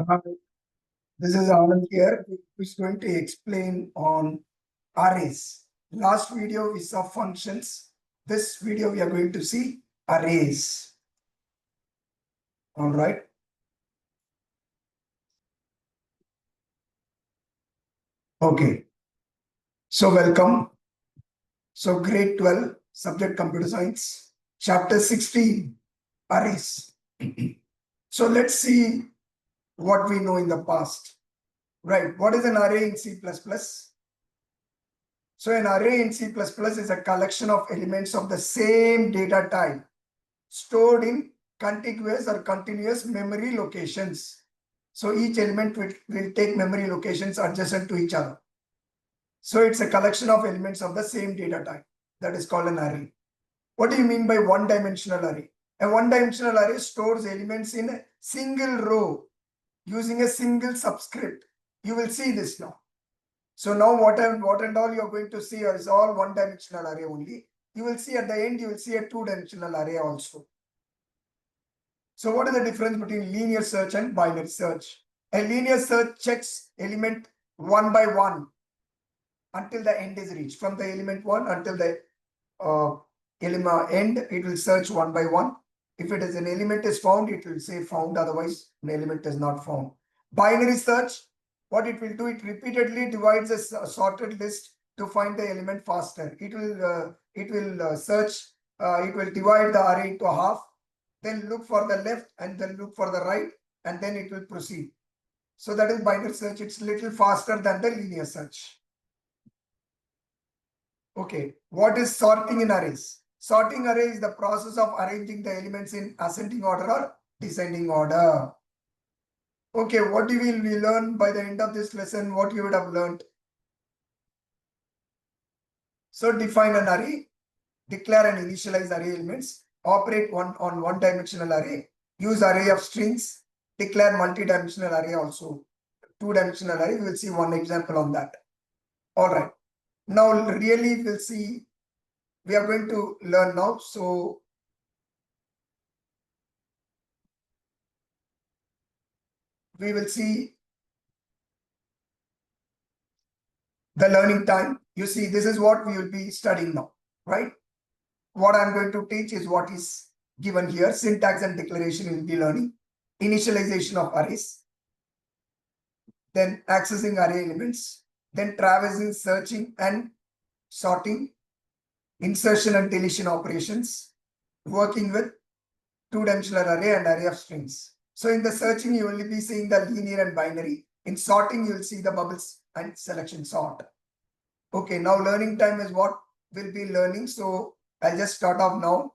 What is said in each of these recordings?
Hi, this is Anand here, who is going to explain on arrays. Last video we saw functions. This video we are going to see arrays. All right. Okay. So welcome. So grade 12, subject computer science, chapter 16, arrays. So let's see what we know in the past. Right. What is an array in C++? So an array in C++ is a collection of elements of the same data type stored in contiguous or continuous memory locations. So each element will take memory locations adjacent to each other. So it's a collection of elements of the same data type. That is called an array. What do you mean by one-dimensional array? A one-dimensional array stores elements in a single row using a single subscript. You will see this now. So now what and all you are going to see is all one-dimensional array only. You will see at the end, you will see a two-dimensional array also. So what is the difference between linear search and binary search? A linear search checks element one by one until the end is reached. From the element one until the element end, it will search one by one. If it is an element is found, it will say found. Otherwise, an element is not found. Binary search, what it will do, it repeatedly divides a sorted list to find the element faster. It will search. It will divide the array into half, then look for the left and then look for the right, and then it will proceed. So that is binary search. It's little faster than the linear search. Okay, what is sorting in arrays? Sorting array is the process of arranging the elements in ascending order or descending order. Okay, what we learn by the end of this lesson? What you would have learned? So define an array, declare and initialize array elements, operate on one-dimensional array, use array of strings, declare multi-dimensional array also. Two-dimensional array, we will see one example on that. All right. Now really we'll see, we are going to learn now. So we will see the learning time. You see, this is what we will be studying now, right? What I'm going to teach is what is given here. Syntax and declaration will be learning. Initialization of arrays. Then accessing array elements. Then traversing, searching and sorting. Insertion and deletion operations. Working with two-dimensional array and array of strings. So in the searching, you will be seeing the linear and binary. In sorting, you will see the bubbles and selection sort. Okay, now learning time is what we'll be learning. So I'll just start off now.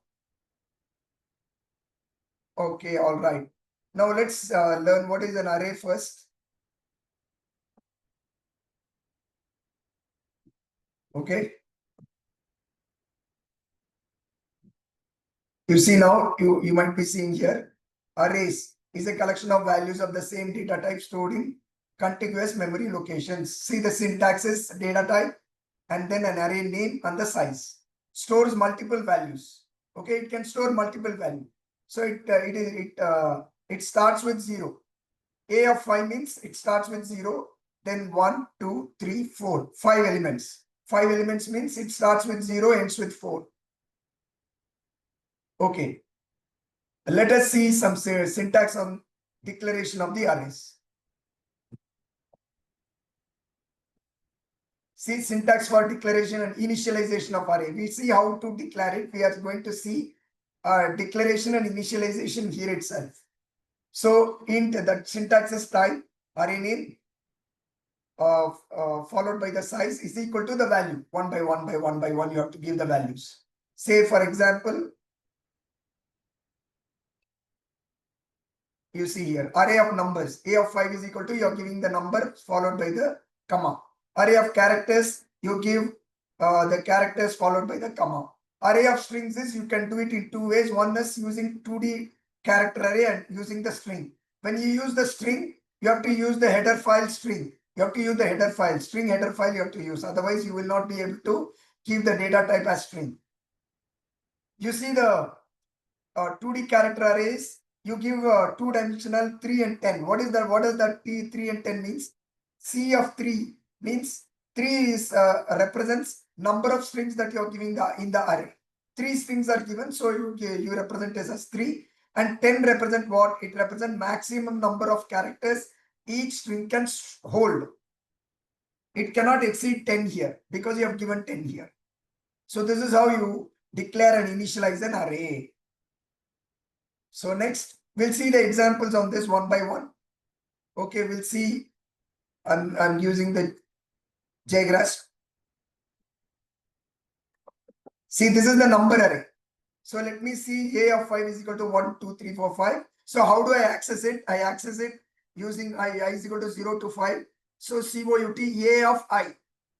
Okay, all right. Now let's learn what is an array first. Okay. You see now, you might be seeing here, arrays is a collection of values of the same data type stored in contiguous memory locations. See the syntax is data type and then an array name and the size. Stores multiple values. Okay, it can store multiple values. So it starts with 0. A of 5 means it starts with 0, then 1, 2, 3, 4. 5 elements. 5 elements means it starts with 0, ends with 4. Okay. Let us see some syntax on declaration of the arrays. See syntax for declaration and initialization of array. We see how to declare it. We are going to see declaration and initialization here itself. So int, the syntax is type, array name, followed by the size is equal to the value. One by one by one by one, you have to give the values. Say for example, you see here, array of numbers, a of 5 is equal to, you are giving the number followed by the comma. Array of characters, you give the characters followed by the comma. Array of strings is, you can do it in two ways. One is using 2D character array and using the string. When you use the string, you have to use the header file string. You have to use the header file, string header file you have to use. Otherwise, you will not be able to give the data type as string. You see the 2D character arrays, you give two-dimensional 3 and 10. What is that? What does that 3 and 10 means? C of 3 means 3 is represents number of strings that you are giving in the array. 3 strings are given, so you represent as 3, and 10 represent what? It represents maximum number of characters each string can hold. It cannot exceed 10 here because you have given 10 here. So this is how you declare and initialize an array. So next, we'll see the examples on this one by one. Okay, we'll see. I'm using the JGrass. See, this is the number array. So let me see A of 5 is equal to 1, 2, 3, 4, 5. So how do I access it? I access it using I is equal to 0 to 5. So COUT A of I.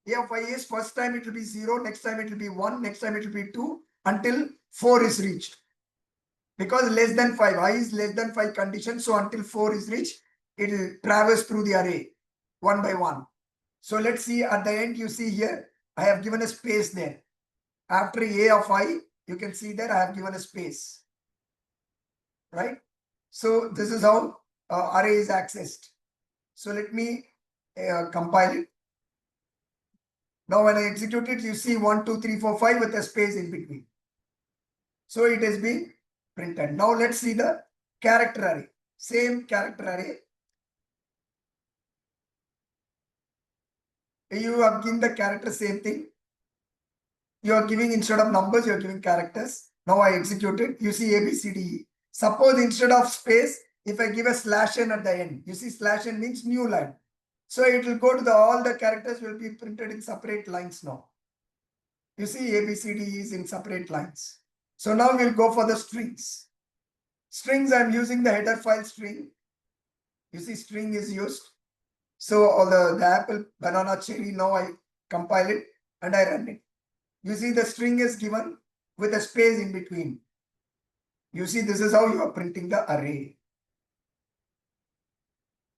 A of I is first time it will be 0, next time it will be 1, next time it will be 2 until 4 is reached. Because less than 5, I is less than 5 condition. So until 4 is reached, it will traverse through the array one by one. So let's see at the end, you see here, I have given a space there. After A of I, you can see that I have given a space, right? So this is how array is accessed. So let me compile it. Now when I execute it, you see 1, 2, 3, 4, 5 with a space in between. So it has been printed. Now let's see the character array. Same character array. You have given the character, same thing. You are giving, instead of numbers, you are giving characters. Now I execute it. You see A, B, C, D, E. Suppose instead of space, if I give a /n at the end, you see /n means new line. So it will go to all the characters will be printed in separate lines now. You see A, B, C, D is in separate lines. So now we'll go for the strings. Strings, I'm using the header file string. You see string is used. So all the apple, banana, cherry, now I compile it and I run it. You see the string is given with a space in between. You see this is how you are printing the array.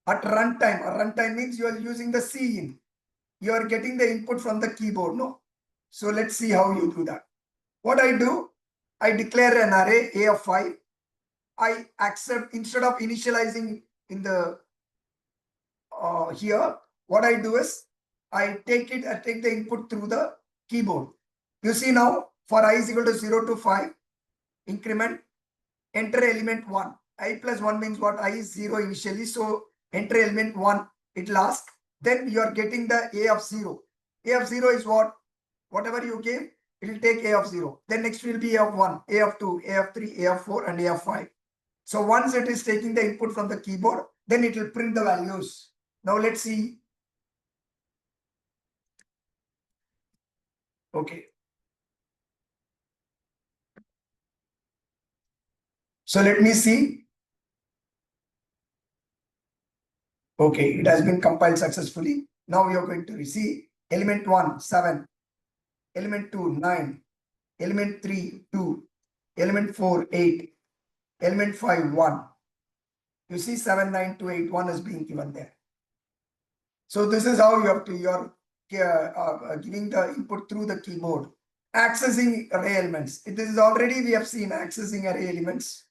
At runtime means you are using the cin. You are getting the input from the keyboard, no? So let's see how you do that. What I do, I declare an array A of 5. I accept, instead of initializing in the here, what I do is I take the input through the keyboard. You see now for I is equal to 0 to 5, increment, enter element 1. I plus 1 means what? I is 0 initially. So enter element 1, it will ask. Then you are getting the A of 0. A of 0 is what? Whatever you give, it will take A of 0. Then next will be A of 1, A of 2, A of 3, A of 4, and A of 5. So once it is taking the input from the keyboard, then it will print the values. Now let's see. Okay. So let me see. Okay, it has been compiled successfully. Now we are going to receive element 1, 7, element 2, 9, element 3, 2, element 4, 8, element 5, 1. You see 7, 9, 2, 8, 1 is being given there. So this is how you have to, you're giving the input through the keyboard. Accessing array elements. This is already we have seen accessing array elements.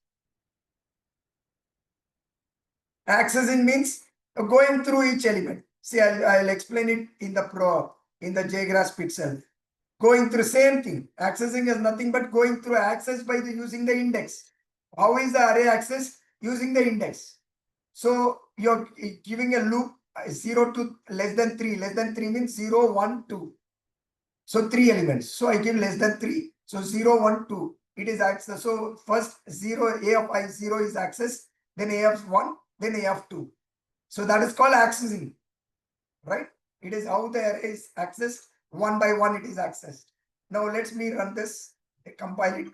Accessing means going through each element. See, I'll explain it in the JGrass itself. Going through same thing. Accessing is nothing but going through access by using the index. How is the array accessed? Using the index. So you're giving a loop 0 to less than 3. Less than 3 means 0, 1, 2. So 3 elements. So I give less than 3. So 0, 1, 2. It is accessed. So first 0, A of I 0 is accessed. Then A of 1. Then A of 2. So that is called accessing. Right? It is how the array is accessed. One by one it is accessed. Now let me run this. I compile it.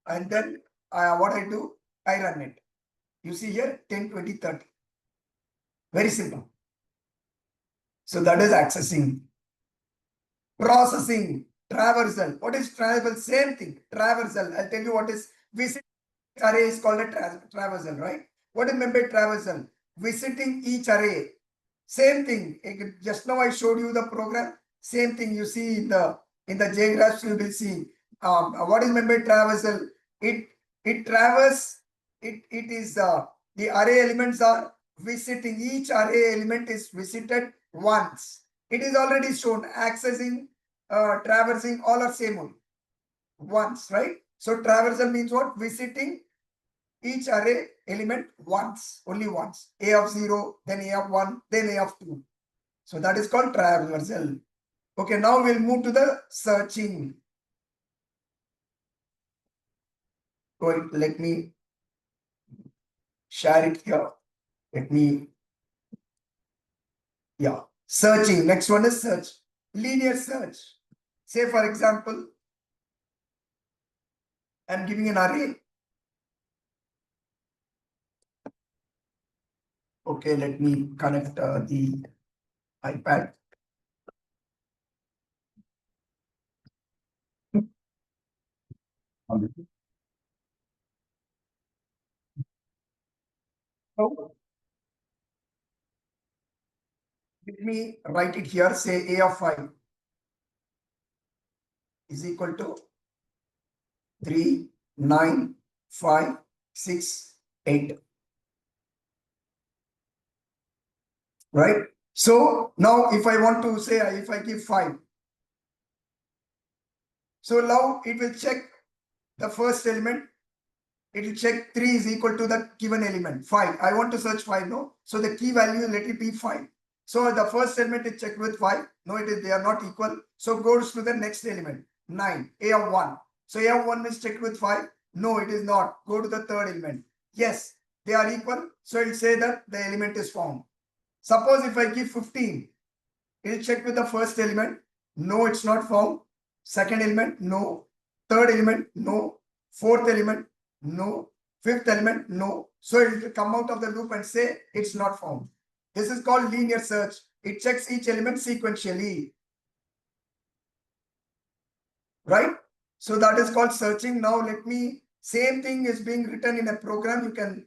And then what I do, I run it. You see here 10, 20, 30. Very simple. So that is accessing. Processing, traversal. What is traversal? Same thing. Traversal. I'll tell you what is visit array is called a traversal, right? What is meant by traversal? Visiting each array. Same thing. Just now I showed you the program. Same thing you see in the JGraphs you will see. What is meant by traversal? It traverses it is the array elements are visiting. Each array element is visited once. It is already shown. Accessing, traversing, all are same only. Once, right? So traversal means what? Visiting each array element once, only once. A of 0, then A of 1, then A of 2. So that is called traversal. Okay, now we'll move to the searching. Wait, let me share it here. Let me, yeah. Searching. Next one is search. Linear search. Say, for example, I'm giving an array. Okay, let me connect the iPad. So let me write it here. Say A of 5 is equal to 3, 9, 5, 6, 8. Right? So now if I want to say, if I give 5, so now it will check the first element. It will check 3 is equal to the given element 5. I want to search 5, no? So the key value, let it be 5. So the first element is checked with 5. No, it is, they are not equal. So goes to the next element 9, A of 1. So A of 1 is checked with 5. No, it is not. Go to the third element. Yes, they are equal. So it will say that the element is found. Suppose if I give 15, it will check with the first element. No, it's not found. Second element, no. Third element, no. Fourth element, no. Fifth element, no. So it will come out of the loop and say it's not found. This is called linear search. It checks each element sequentially. Right? So that is called searching. Now let me, same thing is being written in a program. You can,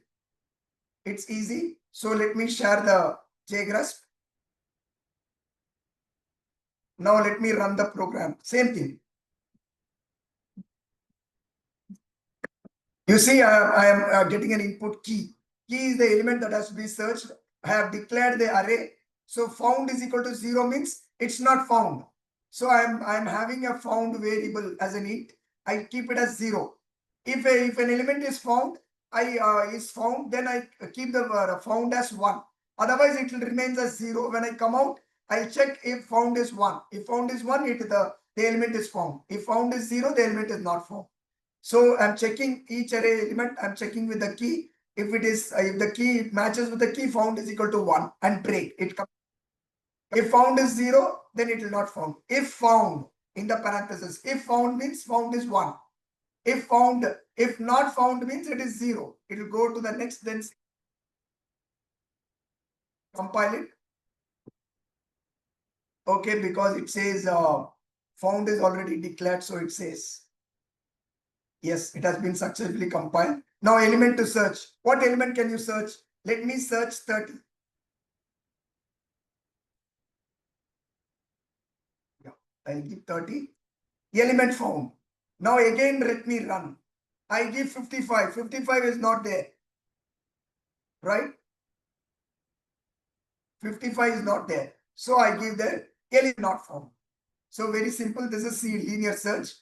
it's easy. So let me share the JGrasp. Now let me run the program. Same thing. You see, I am getting an input key. Key is the element that has to be searched. I have declared the array. So found is equal to 0 means it's not found. So I am having a found variable as an int. I keep it as 0. If an element is found, then I keep the found as 1. Otherwise, it will remain as 0. When I come out, I'll check if found is 1. If found is 1, the element is found. If found is 0, the element is not found. So I'm checking each array element. I'm checking with the key. If it is, if the key matches with the key, found is equal to 1 and break. It comes. If found is 0, then it will not found. If found, in the parenthesis, if found means found is 1. If found, if not found means it is 0. It will go to the next, then compile it. Okay, because it says found is already declared, so it says yes, it has been successfully compiled. Now element to search. What element can you search? Let me search 30. Yeah, I'll give 30. Element found. Now again let me run. I give 55. 55 is not there. Right? 55 is not there. So I give the element not found. So very simple. This is linear search.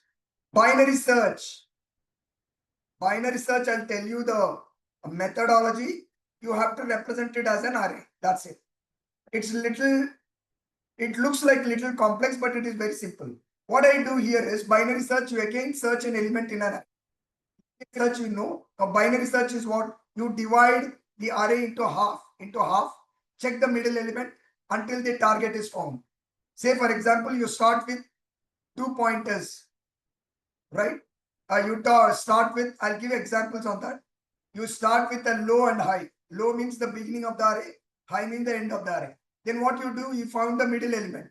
Binary search. Binary search, I'll tell you the methodology. You have to represent it as an array. That's it. It's little, it looks like little complex, but it is very simple. What I do here is binary search. You again search an element in an array. Search, you know, a binary search is what? You divide the array into half, check the middle element until the target is found. Say, for example, you start with 2 pointers, right? You start with, I'll give examples on that. You start with a low and high. Low means the beginning of the array, high means the end of the array. Then what you do, you found the middle element.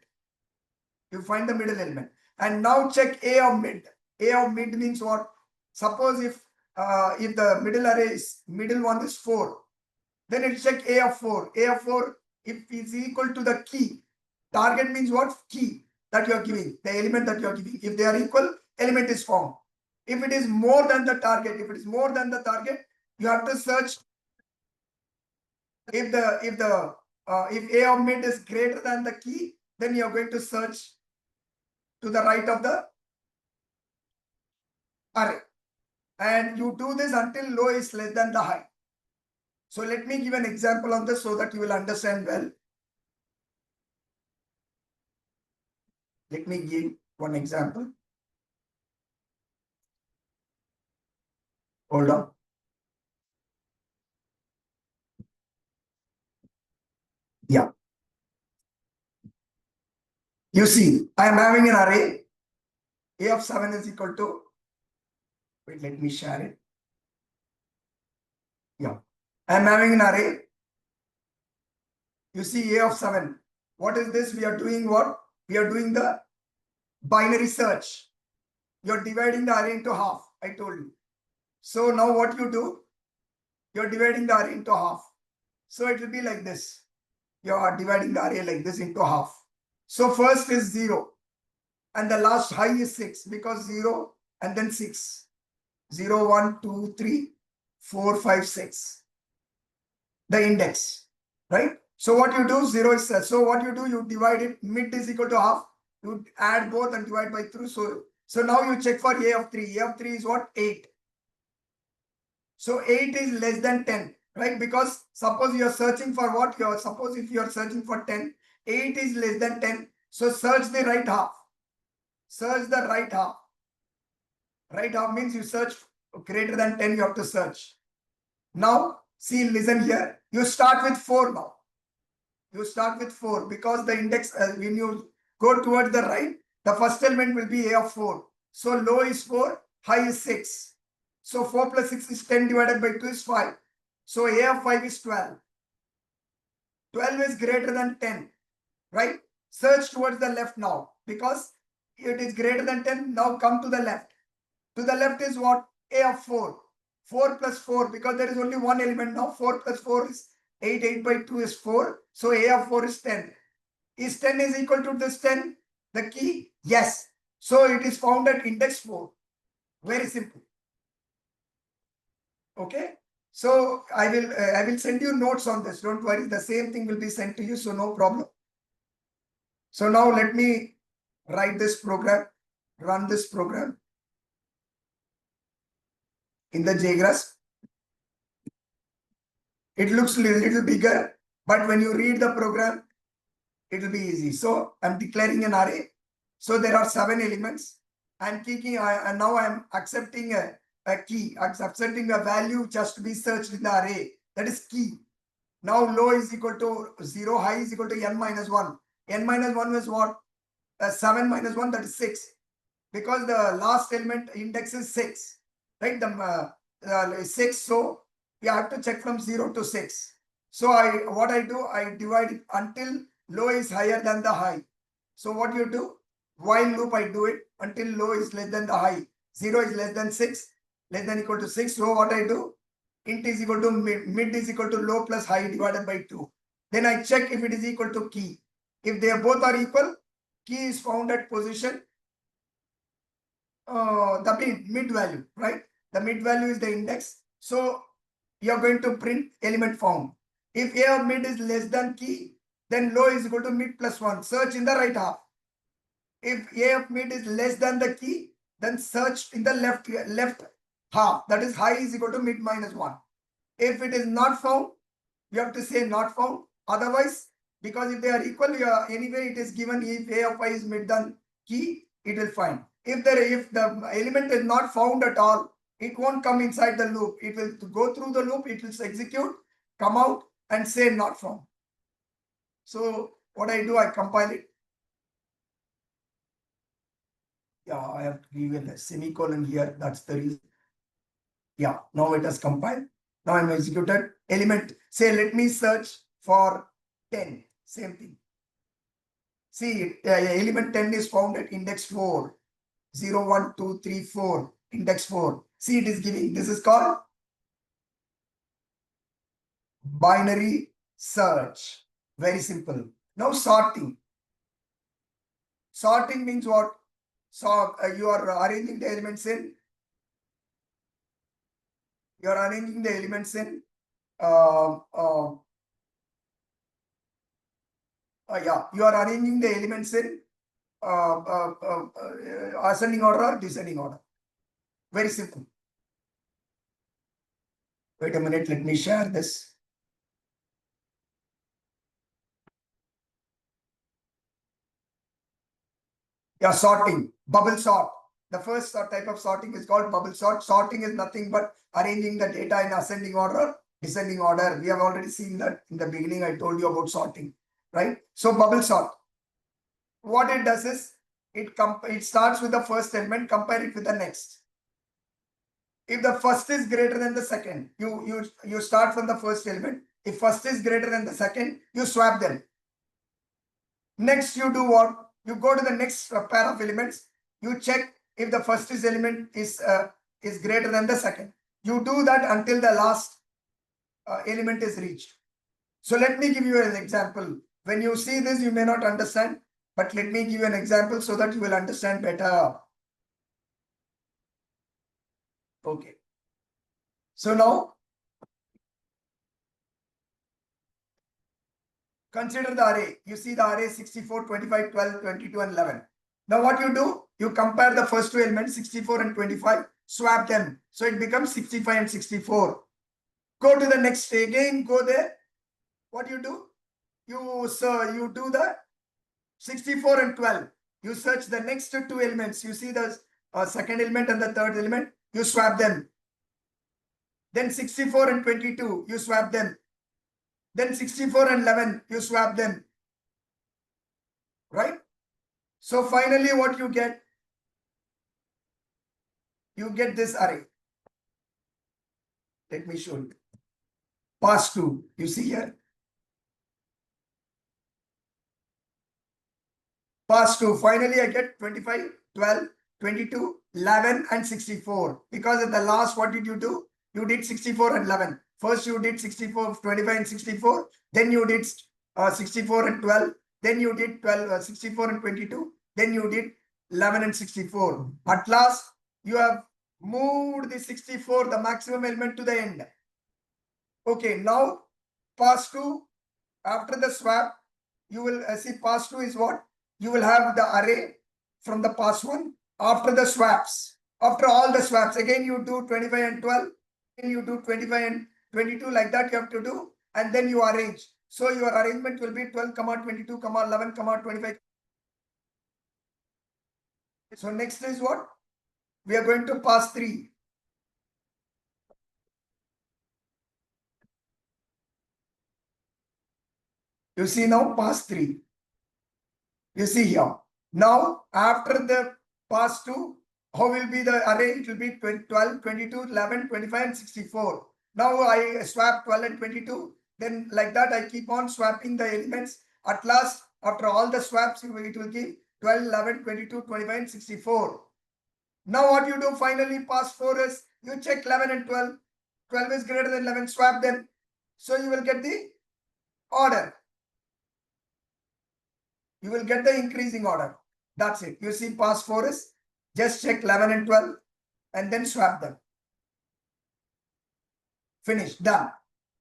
You find the middle element. And now check A of mid. A of mid means what? Suppose if the middle array is, middle one is 4, then it check A of 4. A of 4, if is equal to the key. Target means what? Key that you are giving, the element that you are giving. If they are equal, element is found. If it is more than the target, You have to search if A of mid is greater than the key, then you are going to search to the right of the array. And you do this until low is less than the high. So let me give an example on this so that you will understand well. Let me give one example. Hold on. Yeah. You see, I am having an array. A of 7 is equal to, wait, let me share it. Yeah. I am having an array. You see A of 7. What is this? We are doing what? We are doing the binary search. You are dividing the array into half. I told you. So now what you do? You are dividing the array into half. So it will be like this. You are dividing the array like this into half. So first is 0. And the last high is 6 because 0 and then 6. 0, 1, 2, 3, 4, 5, 6. The index. Right? So what you do, 0 is so what you do, you divide it, mid is equal to half. You add both and divide by 3. So now you check for A of 3. A of 3 is what? 8. So 8 is less than 10, right? Because suppose you are searching for what? Suppose if you are searching for 10, 8 is less than 10. So search the right half. Search the right half. Right half means you search greater than 10, you have to search. Now, see, listen here. You start with 4 now. You start with 4 because the index, when you go towards the right, the first element will be A of 4. So low is 4, high is 6. So 4 plus 6 is 10 divided by 2 is 5. So A of 5 is 12. 12 is greater than 10, right? Search towards the left now because it is greater than 10. Now come to the left. To the left is what? A of 4. 4 plus 4 because there is only one element now. 4 plus 4 is 8. 8 by 2 is 4. So A of 4 is 10. Is 10 is equal to this 10? The key? Yes. So it is found at index 4. Very simple. Okay. So I will send you notes on this. Don't worry. The same thing will be sent to you. So no problem. So now let me write this program, run this program in the JGrass. It looks a little bigger, but when you read the program, it will be easy. So I'm declaring an array. So there are 7 elements. I'm kicking, and now I'm accepting a key. I'm accepting a value just to be searched in the array. That is key. Now low is equal to 0, high is equal to n minus 1. N minus 1 is what? 7 minus 1, that is 6. Because the last element index is 6. Right? The 6. So you have to check from 0 to 6. So what I do, I divide it until low is higher than the high. So what you do? While loop, I do it until low is less than the high. 0 is less than 6, less than equal to 6. So what I do? Int is equal to mid is equal to low plus high divided by 2. Then I check if it is equal to key. If they both are equal, key is found at position the mid value, right? The mid value is the index. So you are going to print element found. If A of mid is less than key, then low is equal to mid plus 1. Search in the right half. If A of mid is less than the key, then search in the left half. That is high is equal to mid minus 1. If it is not found, you have to say not found. Otherwise, because if they are equal, anyway it is given if A of I is mid than key, it will find. If the element is not found at all, it won't come inside the loop. It will go through the loop, it will execute, come out and say not found. So what I do, I compile it. Yeah, I have to give a semicolon here. That's the reason. Yeah, now it has compiled. Now I'm executed. Element, say let me search for 10. Same thing. See, element 10 is found at index 4. 0, 1, 2, 3, 4. Index 4. See, it is giving. This is called binary search. Very simple. Now sorting. Sorting means what? So you are arranging the elements in You are arranging the elements in you are arranging the elements in ascending order or descending order. Very simple. Wait a minute, let me share this. Yeah, sorting, bubble sort. The first type of sorting is called bubble sort. Sorting is nothing but arranging the data in ascending order, descending order. We have already seen that in the beginning. I told you about sorting, right? So bubble sort. What it does is it starts with the first element, compare it with the next. If the first is greater than the second, you start from the first element. If first is greater than the second, you swap them. Next, you do what? You go to the next pair of elements. You check if the first element is greater than the second. You do that until the last element is reached. So let me give you an example. When you see this, you may not understand, but let me give you an example so that you will understand better. Okay. So now, consider the array. You see the array 64, 25, 12, 22, and 11. Now what you do? You compare the first two elements, 64 and 25, swap them. So it becomes 65 and 64. Go to the next, again go there. What you do? You do the 64 and 12. You search the next two elements. You see the second element and the third element. You swap them. Then 64 and 22, you swap them. Then 64 and 11, you swap them. Right? So finally what you get? You get this array. Let me show you. Pass 2, you see here. Pass 2, finally I get 25, 12, 22, 11 and 64. Because at the last, what did you do? You did 64 and 11. First you did 64, 25 and 64. Then you did 64 and 12. Then you did 64 and 22. Then you did 11 and 64. At last, you have moved the 64, the maximum element, to the end. Okay, now pass 2, after the swap, you will see pass 2 is what? You will have the array from the pass 1 after the swaps. After all the swaps, again you do 25 and 12, then you do 25 and 22, like that you have to do, and then you arrange. So your arrangement will be 12, 22, 11, 25. So next is what? We are going to pass 3. You see now pass 3. You see here. Now after the pass 2, how will be the array? It will be 12, 22, 11, 25 and 64. Now I swap 12 and 22. Then like that I keep on swapping the elements. At last, after all the swaps, it will give 12, 11, 22, 25 and 64. Now what you do finally, pass 4 is you check 11 and 12. 12 is greater than 11, swap them. So you will get the order. You will get the increasing order. That's it. You see pass 4 is just check 11 and 12 and then swap them. Finish, done.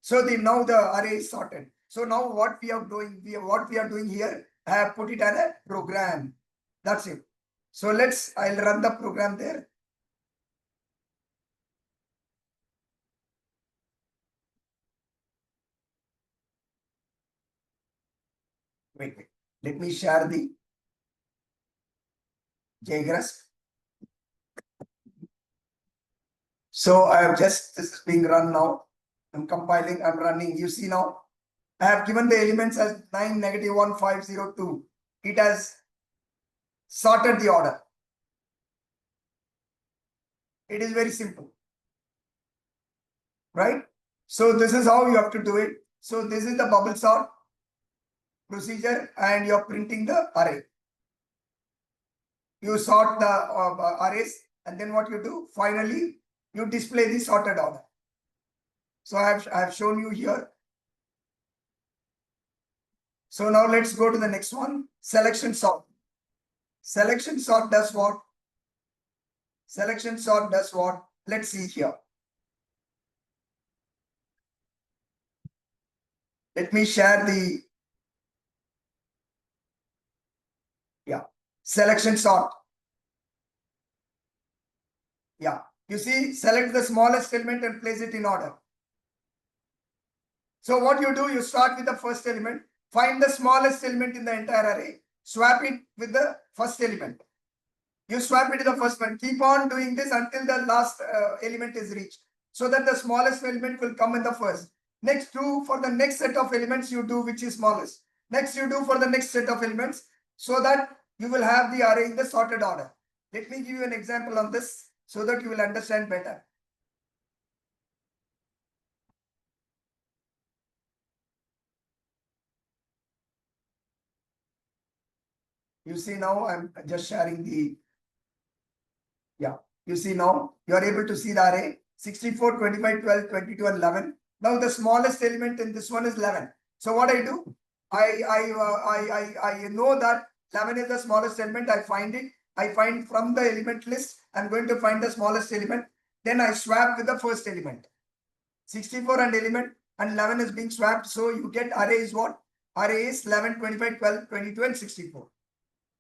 So now the array is sorted. So now what we are doing here, I have put it as a program. That's it. So I'll run the program there. Wait. Let me share the JGRASP. So I have this is being run now. I'm compiling, I'm running. You see now, I have given the elements as 9, -1, 5, 0, 2. It has sorted the order. It is very simple. Right? So this is how you have to do it. So this is the bubble sort procedure, and you're printing the array. You sort the arrays, and then what you do? Finally, you display the sorted order. So I have shown you here. So now let's go to the next one. Selection sort. Selection sort does what? Selection sort does what? Let's see here. Let me share the selection sort. You see, select the smallest element and place it in order. So what you do, you start with the first element, find the smallest element in the entire array, swap it with the first element. You swap it to the first one. Keep on doing this until the last element is reached, so that the smallest element will come in the first. Next, do for the next set of elements you do which is smallest. Next, you do for the next set of elements, so that you will have the array in the sorted order. Let me give you an example on this so that you will understand better. You see, now I'm just sharing the, you see, now you are able to see the array 64, 25, 12, 22 and 11. Now the smallest element in this one is 11. So what I do, I know that 11 is the smallest element. I find it. I find from the element list, I'm going to find the smallest element. Then I swap with the first element. 64 and element and 11 is being swapped. So you get array is what? Array is 11, 25, 12, 22 and 64.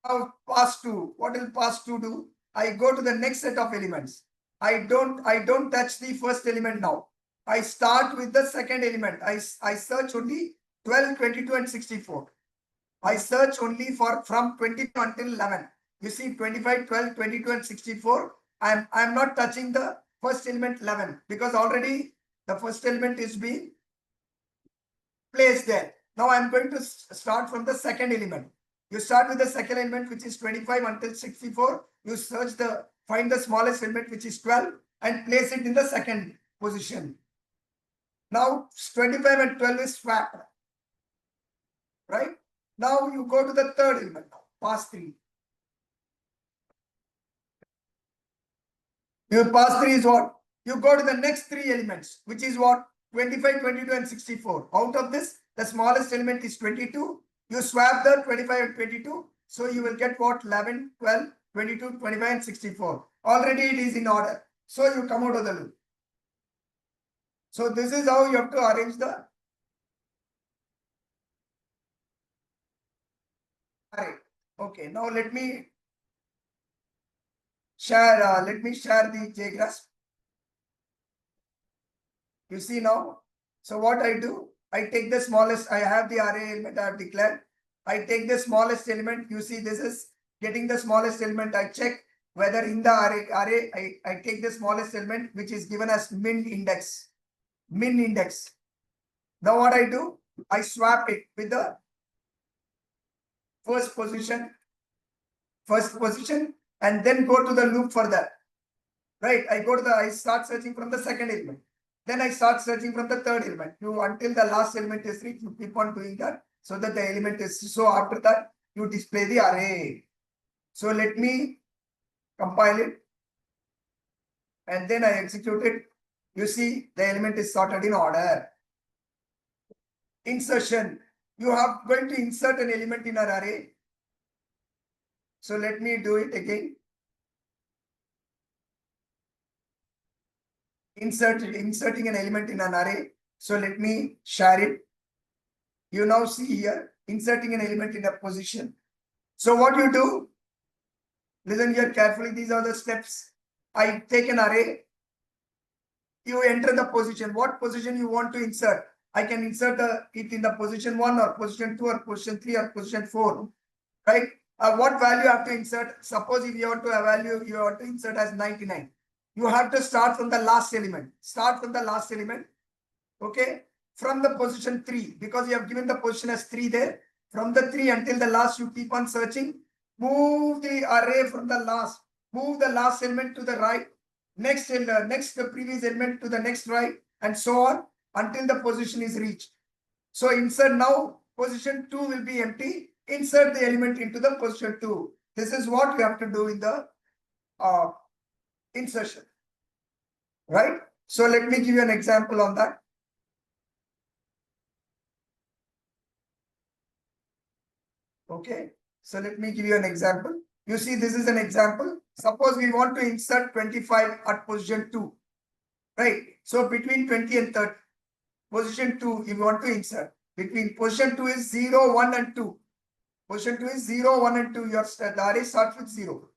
Now pass 2. What will pass 2 do? I go to the next set of elements. I don't touch the first element now. I start with the second element. I search only 12, 22 and 64. I search only for from 22 until 11. You see 25, 12, 22 and 64. I'm not touching the first element 11 because already the first element is being placed there. Now I'm going to start from the second element. You start with the second element, which is 25 until 64. You search find the smallest element, which is 12, and place it in the second position. Now 25 and 12 is swapped. Right? Now you go to the third element, pass 3. Your pass 3 is what? You go to the next 3 elements, which is what? 25, 22 and 64. Out of this, the smallest element is 22. You swap the 25 and 22. So you will get what? 11, 12, 22, 25 and 64. Already it is in order. So you come out of the loop. So this is how you have to arrange the array. Okay, now let me share the JGrasp. You see now. So what I do, I take the smallest, I have the array element I have declared. I take the smallest element. You see, this is getting the smallest element. I check whether in the array I take the smallest element, which is given as min index. Now what I do, I swap it with the first position, and then go to the loop for that. Right? I start searching from the second element. Then I start searching from the third element. Until the last element is reached, you keep on doing that so that the element is. So after that, you display the array. So let me compile it. And then I execute it. You see, the element is sorted in order. Insertion. You are going to insert an element in an array. So let me do it again. Inserting an element in an array. So let me share it. You now see here, inserting an element in a position. So what you do, listen here carefully, these are the steps. I take an array. You enter the position. What position you want to insert? I can insert it in the position 1 or position 2 or position 3 or position 4. Right? What value you have to insert? Suppose if you want to value, you want to insert as 99. You have to start from the last element. Okay? From the position 3, because you have given the position as 3 there. From the 3 until the last, you keep on searching. Move the array from the last. Move the last element to the right. Next the previous element to the next right, and so on until the position is reached. So insert now. Position 2 will be empty. Insert the element into the position 2. This is what you have to do in the insertion. Right? So let me give you an example on that. Okay. So let me give you an example. You see, this is an example. Suppose we want to insert 25 at position 2. Right? So between 20 and 30, position 2, you want to insert. between position 2 is 0, 1 and 2. Position 2 is 0, 1 and 2. The array starts with 0.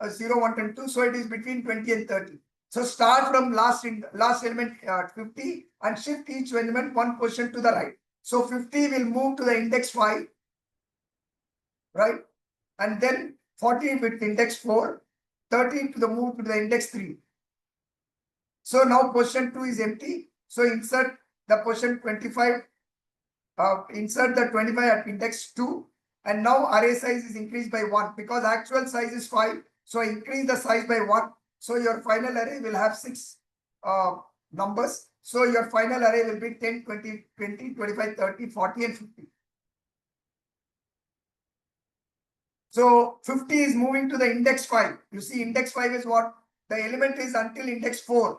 0, 1 and 2. So it is between 20 and 30. So start from last element 50 and shift each element one position to the right. So 50 will move to the index 5, right? And then 40 with index 4, 30 to the move to the index 3. So now position 2 is empty. So insert the position 25, insert the 25 at index 2. And now array size is increased by 1 because actual size is 5. So increase the size by 1. So your final array will have 6 numbers. So your final array will be 10, 20, 20, 25, 30, 40 and 50. So 50 is moving to the index 5. You see index 5 is what? The element is until index 4.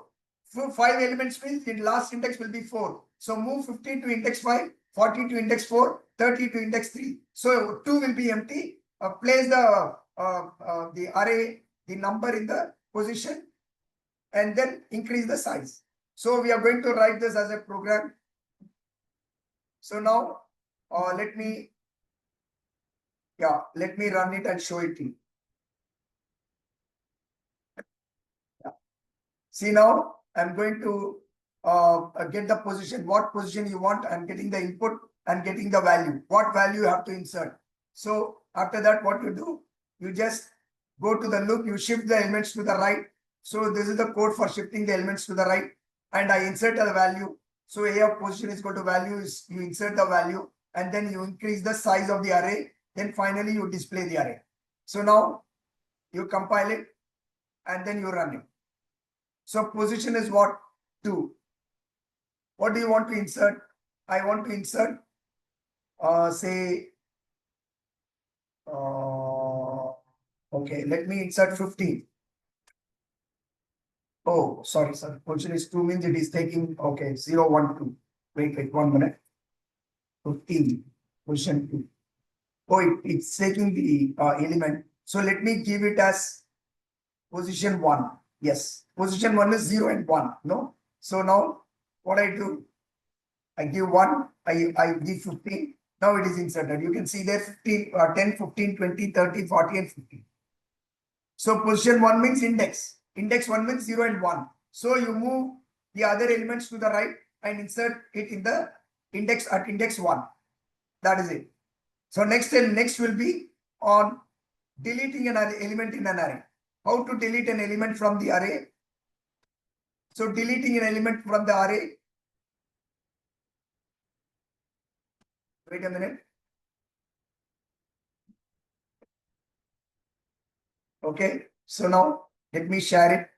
So 5 elements means the last index will be 4. So move 50 to index 5, 40 to index 4, 30 to index 3. So 2 will be empty. Place the array, the number in the position and then increase the size. So we are going to write this as a program. So now let me run it and show it to you. Yeah. See now I'm going to get the position. What position you want? I'm getting the input and getting the value. What value you have to insert. So after that, what you do? You just go to the loop. You shift the elements to the right. So this is the code for shifting the elements to the right. And I insert a value. So A of position is equal to value. Is you insert the value and then you increase the size of the array. Then finally you display the array. So now you compile it and then you run it. So position is what? 2. What do you want to insert? I want to insert say okay, let me insert 15. Oh, sorry. Position is 2 means it is taking, okay, 0, 1, 2. Wait, 1 minute. 15, position 2. Oh, it's taking the element. So let me give it as position 1. Yes, position 1 is 0 and 1. No. So now what I do? I give 1, I give 15. Now it is inserted. You can see there 15, 10, 15, 20, 30, 40 and 50. So position 1 means index. Index 1 means 0 and 1. So you move the other elements to the right and insert it in the index at index 1. That is it. So next will be on deleting an element in an array. How to delete an element from the array? So deleting an element from the array. Wait a minute. Okay. So now let me share it.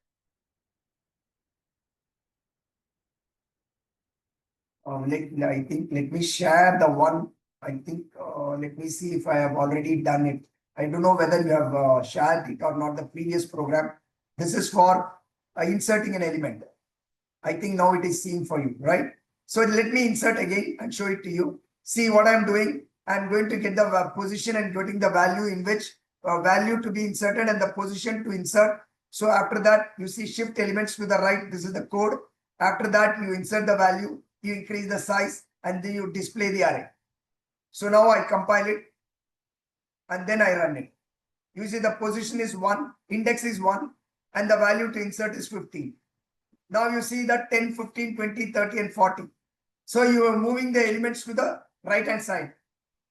Let me share the one. Let me see if I have already done it. I don't know whether you have shared it or not, the previous program. This is for inserting an element. I think now it is seen for you, right? So let me insert again and show it to you. See what I'm doing. I'm going to get the position and getting the value in which value to be inserted and the position to insert. So after that, you see shift elements to the right. This is the code. After that, you insert the value, you increase the size, and then you display the array. So now I compile it and then I run it. You see the position is 1, index is 1, and the value to insert is 15. Now you see that 10, 15, 20, 30, and 40. So you are moving the elements to the right hand side,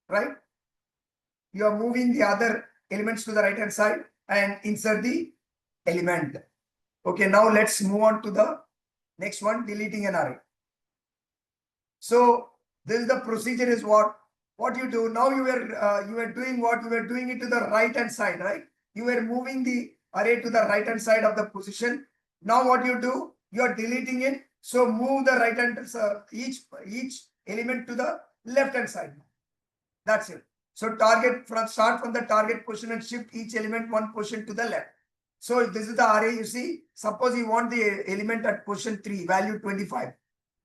right? You are moving the other elements to the right hand side and insert the element. Okay, now let's move on to the next one, deleting an array. So this is the procedure is what you do. Now you were doing what? You were doing it to the right hand side, right? You were moving the array to the right hand side of the position. Now what you do? You are deleting it. So move the right hand each element to the left hand side. That's it. So start from the target position and shift each element one position to the left. So this is the array. You see, suppose you want the element at position 3, value 25,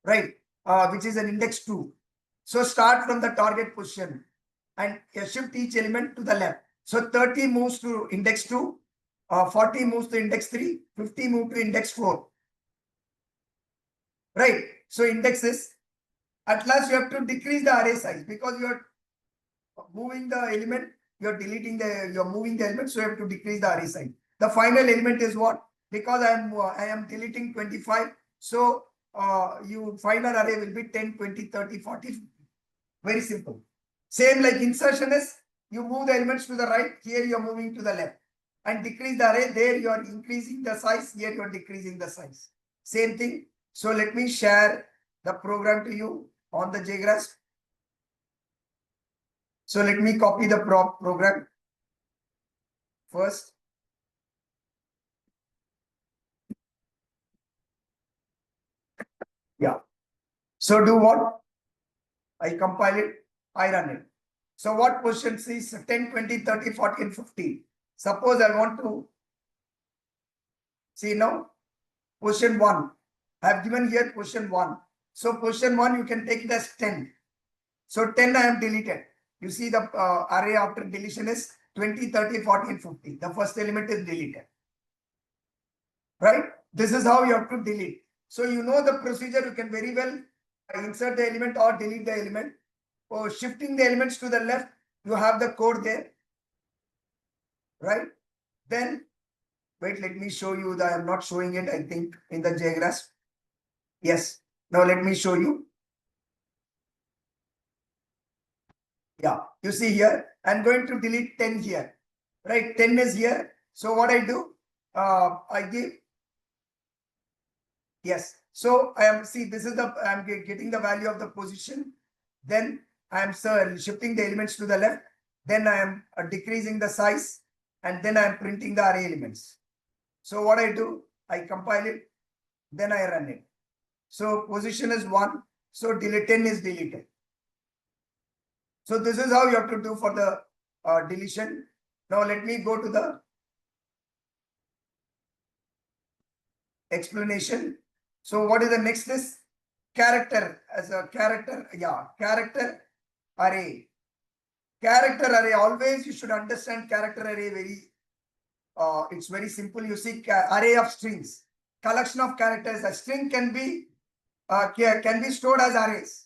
right? Which is an index 2. So start from the target position and shift each element to the left. So 30 moves to index 2, 40 moves to index 3, 50 move to index 4. Right. So index is At last, you have to decrease the array size because you are moving the element, you're moving the element, so you have to decrease the array size. The final element is what? Because I am deleting 25, so you final array will be 10, 20, 30, 40. Very simple. Same like insertion is, you move the elements to the right, here you are moving to the left. And decrease the array, there you are increasing the size, here you are decreasing the size. Same thing. So let me share the program to you on the JGrasp. So let me copy the program first. Yeah. So do what? I compile it, I run it. So what position is 10, 20, 30, 40, and 50? Suppose I want to see now position 1. I have given here position 1. So position 1 you can take it as 10. So 10 I have deleted. You see the array after deletion is 20, 30, 40, and 50. The first element is deleted. Right? This is how you have to delete. So you know the procedure, you can very well insert the element or delete the element. Or shifting the elements to the left, you have the code there. Right? Then, wait, let me show you that I am not showing it, I think, in the JGrasp. Yes. Now let me show you. Yeah, you see here, I'm going to delete 10 here. Right? 10 is here. So what I do, I give. Yes. So I am, see, this is the, I am getting the value of the position. Then I am shifting the elements to the left. Then I am decreasing the size. And then I am printing the array elements. So what I do, I compile it. Then I run it. So position is 1. So delete 10 is deleted. So this is how you have to do for the deletion. Now let me go to the explanation. So what is the next is character as a character. Yeah, character array. Character array, always you should understand character array very, it's very simple. You see array of strings, collection of characters. A string can be stored as arrays.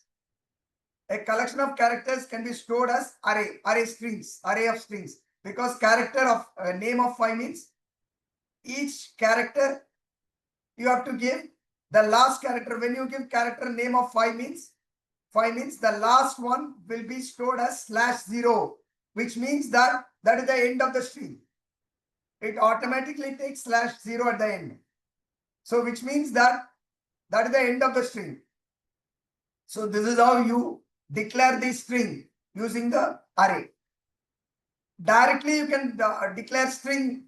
A collection of characters can be stored as array strings, array of strings, because character of name of 5 means each character you have to give the last character. When you give character name of 5 means the last one will be stored as /0, which means that is the end of the string. It automatically takes /0 at the end. So which means that is the end of the string. So this is how you declare the string using the array. Directly you can declare string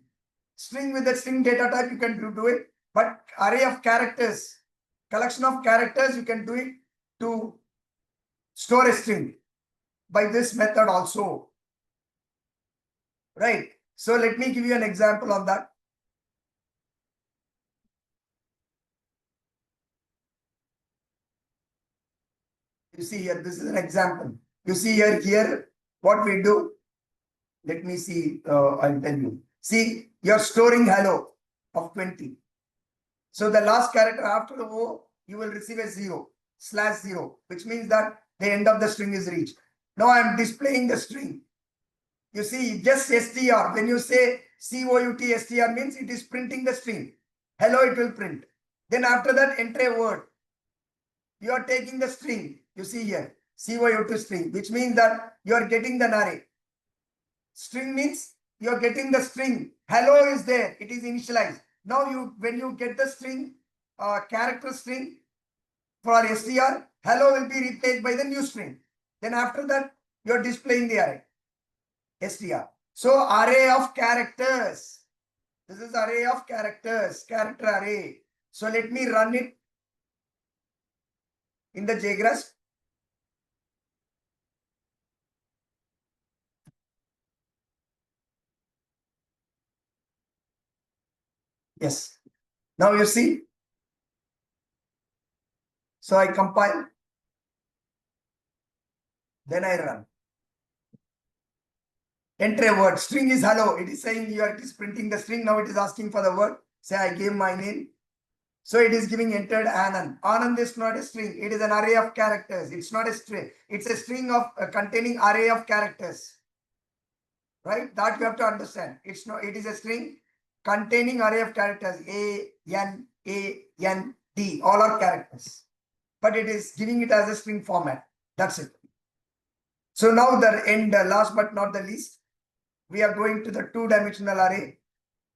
with the string data type, you can do it. But array of characters, collection of characters, you can do it to store a string by this method also. Right. So let me give you an example of that. You see here, this is an example. You see here what we do. Let me see, I'll tell you. See, you're storing hello of 20. So the last character after the O, you will receive a 0, /0, which means that the end of the string is reached. Now I am displaying the string. You see, just str. When you say COUT str means it is printing the string. Hello, it will print. Then after that, enter a word. You are taking the string. You see here, COUT string, which means that you are getting the array. String means you are getting the string. Hello is there. It is initialized. Now when you get the string, character string for str, hello will be replaced by the new string. Then after that, you are displaying the array. str. So array of characters. This is array of characters, character array. So let me run it in the JGrasp. Yes. Now you see. So I compile. Then I run. Enter a word. String is hello. It is saying it is printing the string. Now it is asking for the word. Say I gave my name. So it is giving entered Anand. Anand is not a string. It is an array of characters. It's not a string. It's a string of containing array of characters. Right? That you have to understand. It's not. It is a string containing array of characters. A, N, D. All are characters. But it is giving it as a string format. That's it. So now the end, last but not the least, we are going to the two-dimensional array.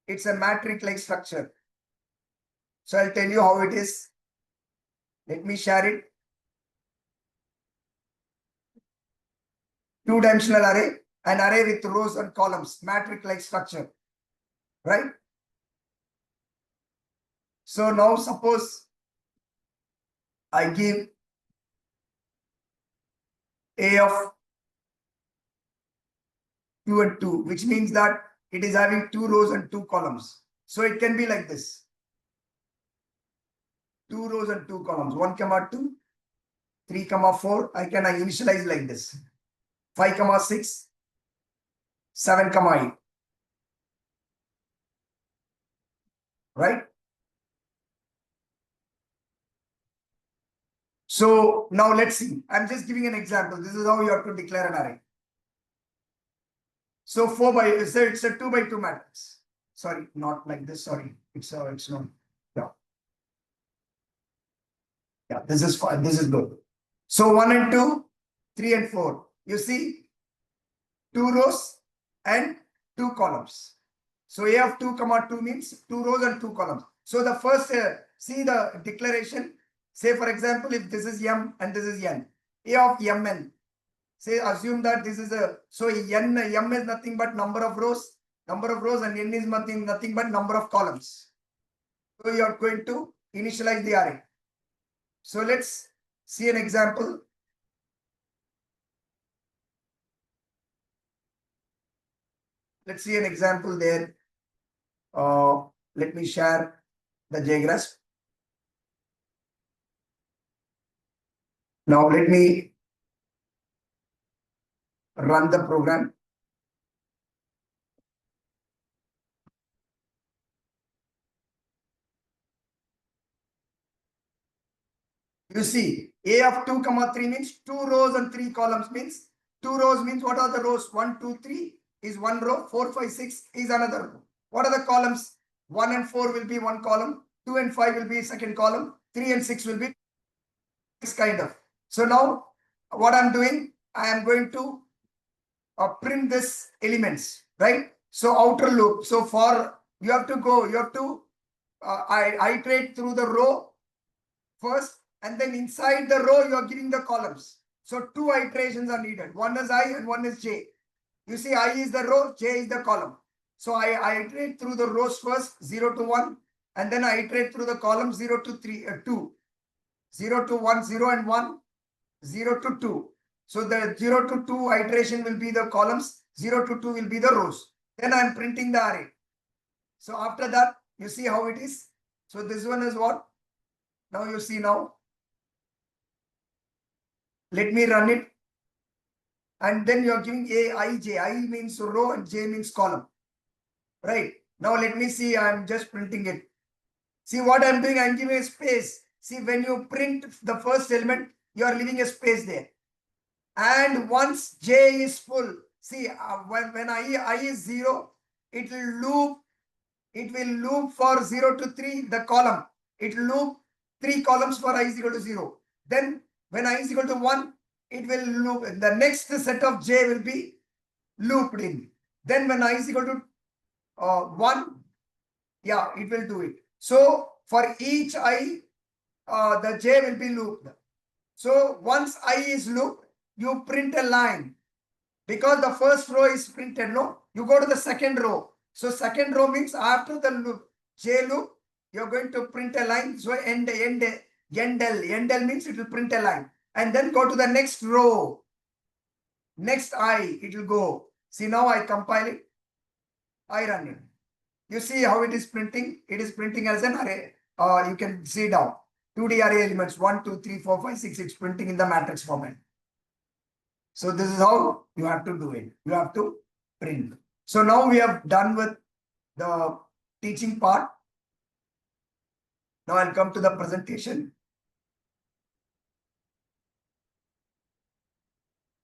It's a matrix-like structure. So I'll tell you how it is. Let me share it. Two-dimensional array, an array with rows and columns, matrix-like structure, right? So now suppose I give A of 2 and 2, which means that it is having 2 rows and 2 columns. So it can be like this. 2 rows and 2 columns, 1, 2, 3, 4. I can initialize like this. 5, 6, 7, 8. Right? So now let's see. I'm just giving an example. This is how you have to declare an array. So it's a 2 by 2 matrix. Sorry, not like this. Sorry, it's not. Yeah, this is fine. This is good. So 1 and 2, 3 and 4. You see, 2 rows and 2 columns. So A of 2, 2 means 2 rows and 2 columns. So the first, see the declaration. Say for example, if this is M and this is N, A of Mn. Say assume that this is so M is nothing but number of rows, and N is nothing but number of columns. So you are going to initialize the array. So let's see an example. Let's see an example there. Let me share the JGrasp. Now let me run the program. You see, A of 2, 3 means 2 rows and 3 columns means 2 rows means what are the rows? 1, 2, 3 is 1 row, 4, 5, 6 is another row. What are the columns? 1 and 4 will be 1 column, 2 and 5 will be second column, 3 and 6 will be this kind of. So now what I'm doing, I am going to print this elements, right? So outer loop. So for you have to iterate through the row first, and then inside the row you are giving the columns. So 2 iterations are needed. One is I and one is J. You see, I is the row, J is the column. So I iterate through the rows first, 0 to 1, and then I iterate through the columns 0 to 2, 0 to 1, 0 and 1, 0 to 2. So the 0 to 2 iteration will be the columns, 0 to 2 will be the rows. Then I am printing the array. So after that, you see how it is. So this one is what? Now you see now. Let me run it. And then you are giving I, J. I means row and J means column. Right. Now let me see. I am just printing it. See what I am doing? I am giving a space. See, when you print the first element, you are leaving a space there. And once J is full, see, when I is 0, it will loop for 0 to 3, the column. It will loop 3 columns for I is equal to 0. Then when I is equal to 1, it will loop. The next set of J will be looped in. Then when I is equal to 1, yeah, it will do it. So for each I, the J will be looped. So once I is looped, you print a line. Because the first row is printed, no? You go to the second row. So second row means after the loop, J loop, you're going to print a line. So Yendel means it will print a line. And then go to the next row. Next I, it will go. See, now I compile it. I run it. You see how it is printing? It is printing as an array. You can see down. 2D array elements 1, 2, 3, 4, 5, 6. It's printing in the matrix format. So this is how you have to do it. You have to print. So now we have done with the teaching part. Now I'll come to the presentation.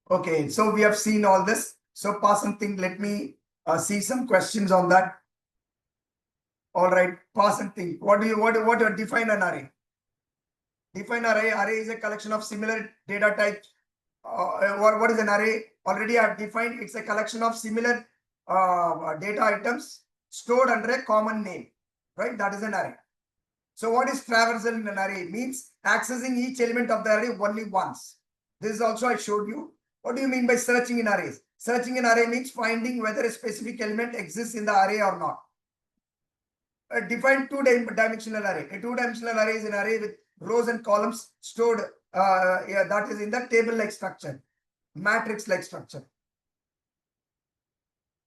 Okay, so we have seen all this. So pass something. Let me see some questions on that. All right, pass and think. What do you define an array? Define array. Array is a collection of similar data types. What is an array? Already I have defined. It's a collection of similar data items stored under a common name. Right? That is an array. So what is traversal in an array? It means accessing each element of the array only once. This is also I showed you. What do you mean by searching in arrays? Searching in array means finding whether a specific element exists in the array or not. Define two-dimensional array. A two-dimensional array is an array with rows and columns stored that is in the table-like structure, matrix-like structure.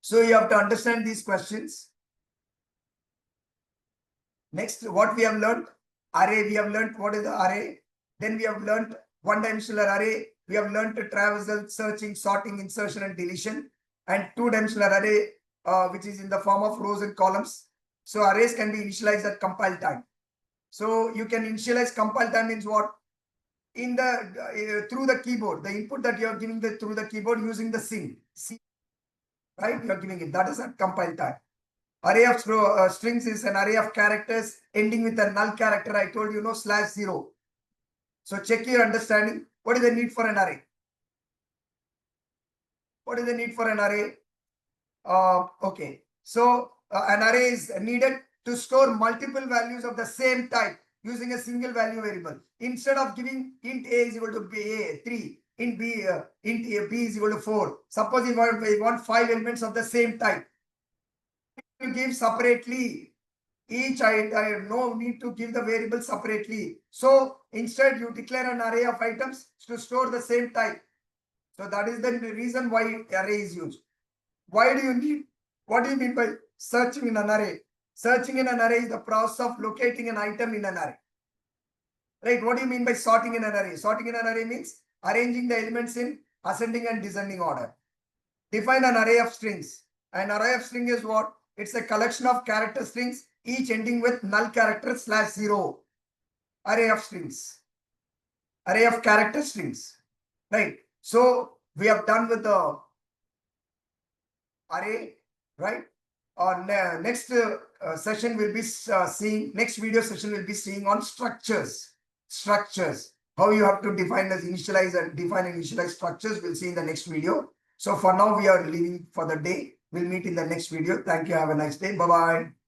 So you have to understand these questions. Next, what we have learned? Array. We have learned what is the array. Then we have learned one-dimensional array. We have learned traversal, searching, sorting, insertion, and deletion. And two-dimensional array, which is in the form of rows and columns. So arrays can be initialized at compile time. So you can initialize compile time means what? In the through the keyboard, the input that you are giving through the keyboard using the sim, right? You are giving it. That is at compile time. Array of strings is an array of characters ending with a null character. I told you, /0. So check your understanding. What is the need for an array? What is the need for an array? Okay. So an array is needed to store multiple values of the same type using a single value variable. Instead of giving int a is equal to a 3, int b is equal to 4. Suppose you want 5 elements of the same type. You give separately. Each I no need to give the variable separately. So instead you declare an array of items to store the same type. So that is the reason why array is used. Why do you need? What do you mean by searching in an array? Searching in an array is the process of locating an item in an array. Right? What do you mean by sorting in an array? Sorting in an array means arranging the elements in ascending and descending order. Define an array of strings. An array of string is what? It's a collection of character strings, each ending with null character /0. Array of strings. Array of character strings. Right? So we have done with the array, right? Next session will be seeing, next video session will be seeing on structures. Structures. How you have to define as initialize and define and initialize structures. We'll see in the next video. So for now, we are leaving for the day. We'll meet in the next video. Thank you. Have a nice day. Bye-bye.